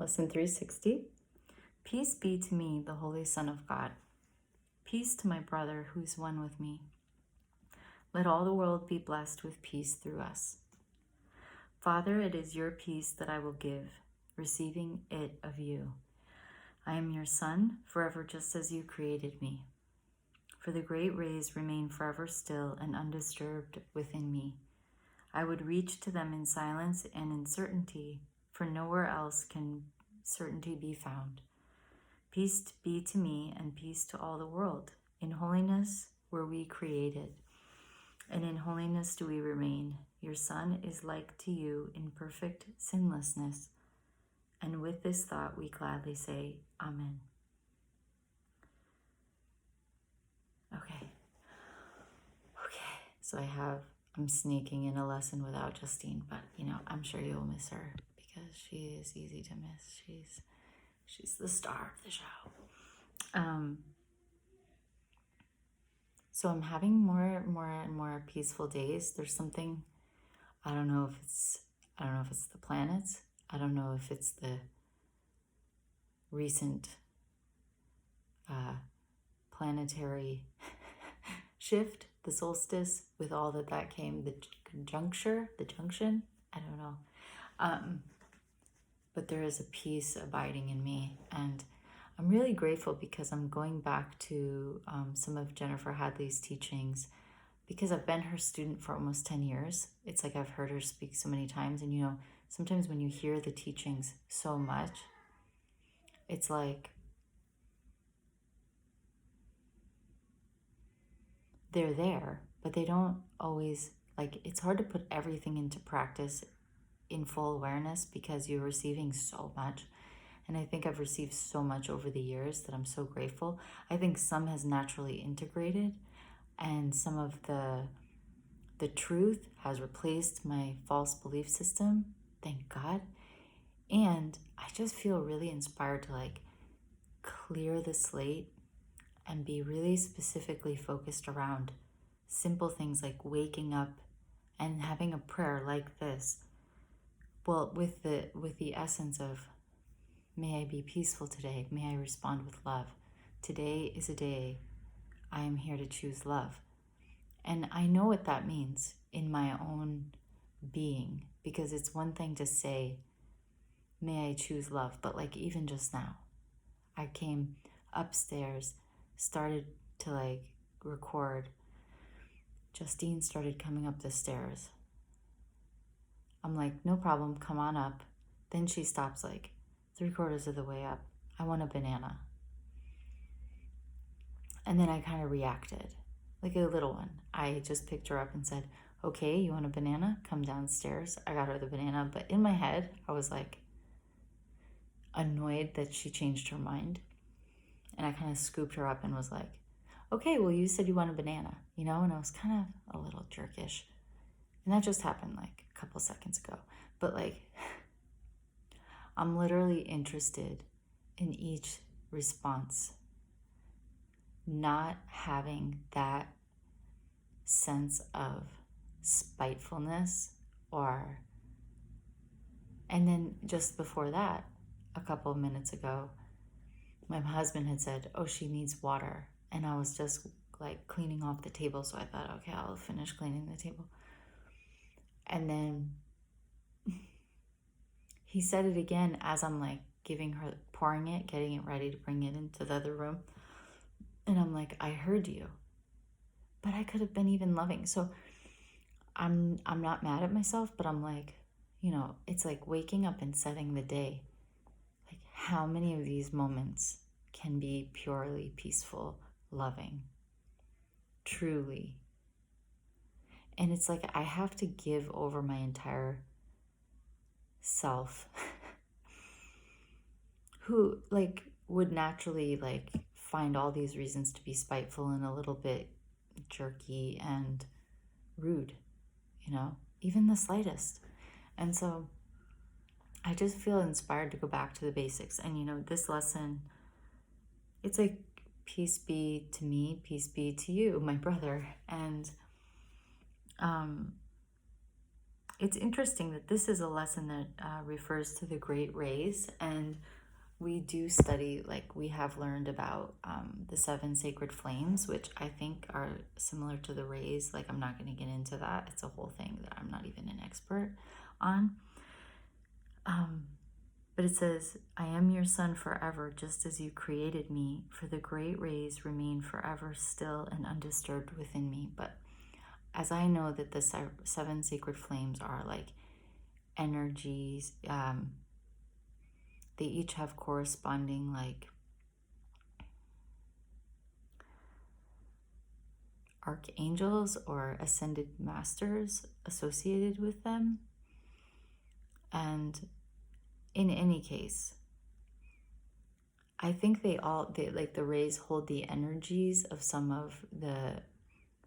Lesson 360. Peace be to me, the Holy Son of God. Peace to my brother who is one with me. Let all the world be blessed with peace through us. Father, it is your peace that I will give, receiving it of you. I am your son, forever just as you created me. For the great rays remain forever still and undisturbed within me. I would reach to them in silence and in certainty, for nowhere else can certainty be found. Peace be to me and peace to all the world. In holiness were we created, and in holiness do we remain. Your Son is like to you in perfect sinlessness. And with this thought we gladly say, Amen. Okay. So I'm sneaking in a lesson without Justine, but I'm sure you'll miss her because she is easy to miss. She's the star of the show. So I'm having more and more peaceful days. There's something, I don't know if it's the planets. I don't know if it's the recent planetary shift, the solstice, with all that came, the junction, I don't know. But there is a peace abiding in me, and I'm really grateful because I'm going back to some of Jennifer Hadley's teachings, because I've been her student for almost 10 years. It's like I've heard her speak so many times, and sometimes when you hear the teachings so much, it's like they're there, but they don't always, it's hard to put everything into practice in full awareness because you're receiving so much. And I think I've received so much over the years that I'm so grateful. I think some has naturally integrated, and some of the truth has replaced my false belief system, thank God. And I just feel really inspired to clear the slate and be really specifically focused around simple things like waking up and having a prayer like this. Well, with the essence of, may I be peaceful today. May I respond with love. Today is a day I am here to choose love. And I know what that means in my own being, because it's one thing to say, may I choose love. But even just now, I came upstairs, started to record. Justine started coming up the stairs. I'm like, no problem, come on up. Then she stops 3/4 of the way up. I want a banana. And then I kind of reacted, like a little one. I just picked her up and said, okay, you want a banana? Come downstairs. I got her the banana. But in my head, I was annoyed that she changed her mind. And I kind of scooped her up and was like, okay, well, you said you want a banana, And I was kind of a little jerkish. And that just happened a couple seconds ago. But I'm literally interested in each response, not having that sense of spitefulness and then just before that, a couple of minutes ago, my husband had said, oh, she needs water. And I was just cleaning off the table. So I thought, okay, I'll finish cleaning the table. And then he said it again as I'm giving her, pouring it, getting it ready to bring it into the other room. And I'm like, I heard you, but I could have been even loving. So I'm not mad at myself, but I'm it's waking up and setting the day. How many of these moments can be purely peaceful, loving, truly? And it's I have to give over my entire self who would naturally find all these reasons to be spiteful and a little bit jerky and rude, even the slightest. And so I just feel inspired to go back to the basics. And this lesson, it's peace be to me, peace be to you, my brother. And it's interesting that this is a lesson that refers to the great rays, and we do study, like we have learned about the 7 sacred flames, which I think are similar to the rays. Like, I'm not going to get into that. It's a whole thing that I'm not even an expert on. But it says, I am your son forever, just as you created me, for the great rays remain forever still and undisturbed within me. But as I know that the 7 sacred flames are like energies, they each have corresponding like archangels or ascended masters associated with them. And in any case, I think they like the rays hold the energies of some of the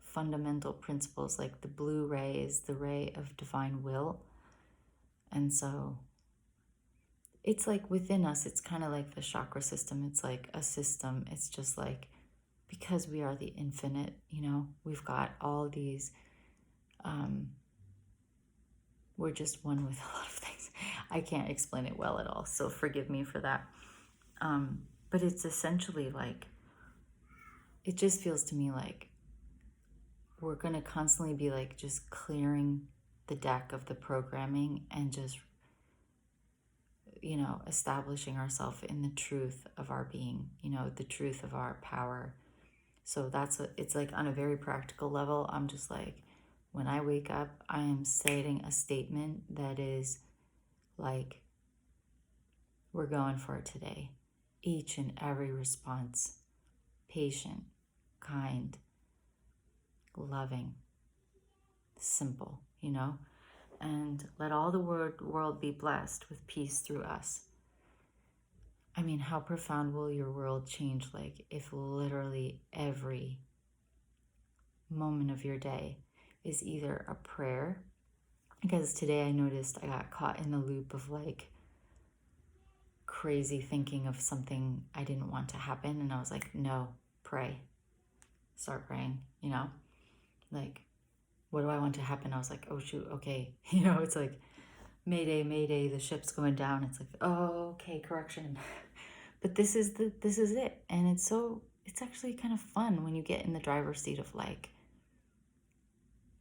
fundamental principles. Like the blue ray is the ray of divine will. And so it's like within us, it's kind of like the chakra system. It's like a system. It's just like, because we are the infinite, we've got all these, we're just one with a lot of things. I can't explain it well at all, so forgive me for that. But it's essentially like, it just feels to me like we're going to constantly be like just clearing the deck of the programming and just, establishing ourselves in the truth of our being, the truth of our power. So it's like on a very practical level, I'm just like, when I wake up, I am stating a statement that is like, we're going for it today. Each and every response, patient, kind, loving, simple, and let all the world be blessed with peace through us. I mean, how profound will your world change, like, if literally every moment of your day is either a prayer? Because today I noticed I got caught in the loop of like crazy thinking of something I didn't want to happen, and I was like, no, pray. Start praying, like, what do I want to happen? I was like, oh shoot, okay. It's like, mayday, mayday, the ship's going down. It's like, oh, okay, correction. But this is it. And it's actually kind of fun when you get in the driver's seat of like,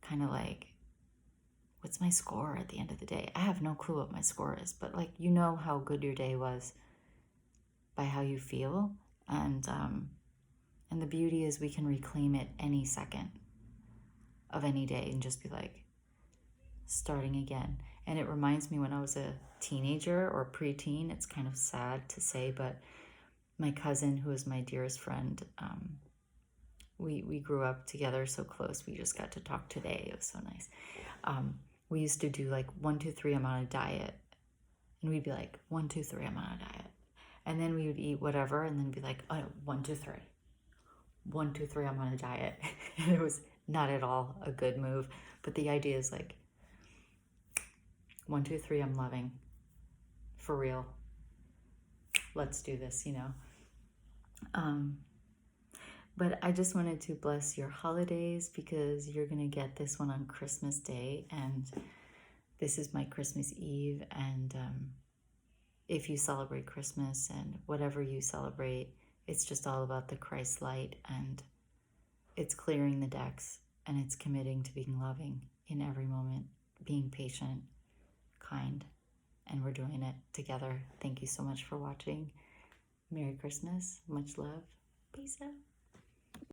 kind of like, what's my score at the end of the day? I have no clue what my score is, but like, how good your day was by how you feel. And the beauty is we can reclaim it any second of any day and just be like, starting again. And it reminds me when I was a teenager or preteen. It's kind of sad to say, but my cousin, who is my dearest friend, we grew up together so close. We just got to talk today. It was so nice. We used to do like 1, 2, 3, I'm on a diet. And we'd be like, 1, 2, 3, I'm on a diet. And then we would eat whatever and then be like, oh, 1, 2, 3. 1, 2, 3, I'm on a diet. And it was not at all a good move. But the idea is like, 1, 2, 3, I'm loving. For real. Let's do this, But I just wanted to bless your holidays, because you're going to get this one on Christmas Day. And this is my Christmas Eve. And if you celebrate Christmas and whatever you celebrate, it's just all about the Christ light. And it's clearing the decks. And it's committing to being loving in every moment, being patient, kind. And we're doing it together. Thank you so much for watching. Merry Christmas. Much love. Peace out.